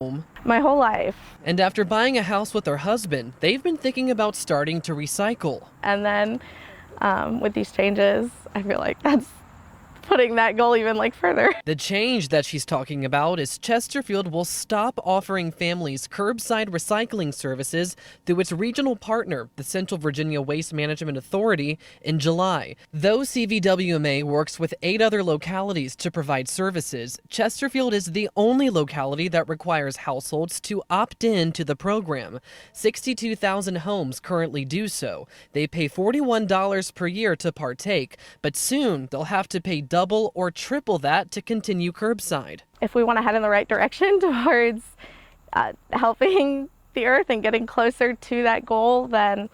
My whole life. And after buying a house with her husband, they've been thinking about starting to recycle. And then with these changes, I feel like that's putting that goal even further. The change that she's talking about is Chesterfield will stop offering families curbside recycling services through its regional partner, the Central Virginia Waste Management Authority, in July. Though CVWMA works with 8 other localities to provide services, Chesterfield is the only locality that requires households to opt in to the program. 62,000 homes currently do so. They pay $41 per year to partake, but soon they'll have to pay double or triple that to continue curbside. If we want to head in the right direction towards helping the earth and getting closer to that goal, then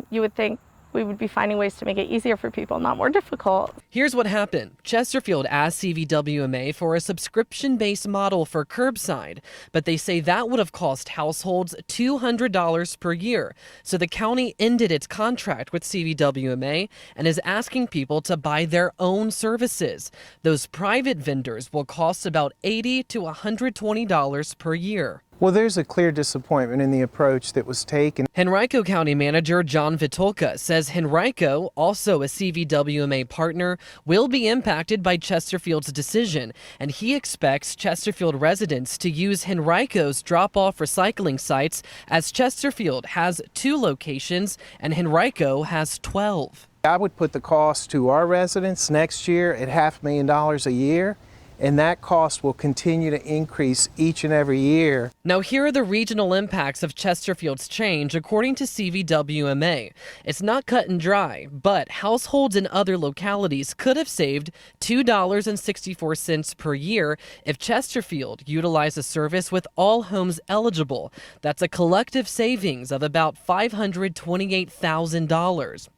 you would think we would be finding ways to make it easier for people, not more difficult. Here's what happened. Chesterfield asked CVWMA for a subscription-based model for curbside, but they say that would have cost households $200 per year. So the county ended its contract with CVWMA and is asking people to buy their own services. Those private vendors will cost about $80 to $120 per year. Well, there's a clear disappointment in the approach that was taken. Henrico County Manager John Vitolka says Henrico, also a CVWMA partner, will be impacted by Chesterfield's decision, and he expects Chesterfield residents to use Henrico's drop-off recycling sites, as Chesterfield has 2 locations and Henrico has 12. I would put the cost to our residents next year at $500,000 a year, and that cost will continue to increase each and every year. Now, here are the regional impacts of Chesterfield's change, according to CVWMA. It's not cut and dry, but households in other localities could have saved $2.64 per year if Chesterfield utilized a service with all homes eligible. That's a collective savings of about $528,000.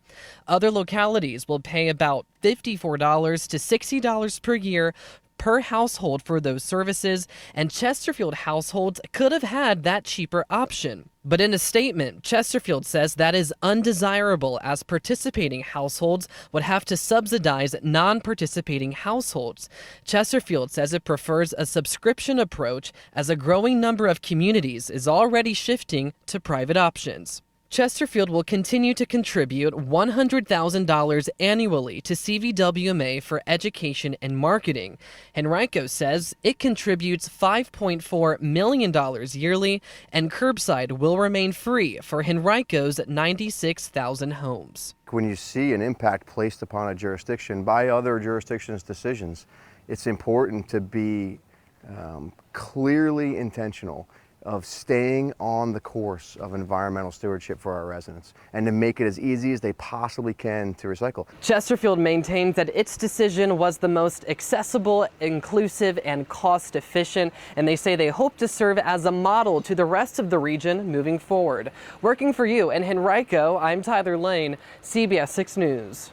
Other localities will pay about $54 to $60 per year per household for those services, and Chesterfield households could have had that cheaper option. But in a statement, Chesterfield says that is undesirable, as participating households would have to subsidize non-participating households. Chesterfield says it prefers a subscription approach, as a growing number of communities is already shifting to private options. Chesterfield will continue to contribute $100,000 annually to CVWMA for education and marketing. Henrico says it contributes $5.4 million yearly, and curbside will remain free for Henrico's 96,000 homes. When you see an impact placed upon a jurisdiction by other jurisdictions' decisions, it's important to be clearly intentional of staying on the course of environmental stewardship for our residents, and to make it as easy as they possibly can to recycle. Chesterfield maintains that its decision was the most accessible, inclusive, and cost efficient, and they say they hope to serve as a model to the rest of the region moving forward. Working for you in Henrico, I'm Tyler Lane, CBS 6 News.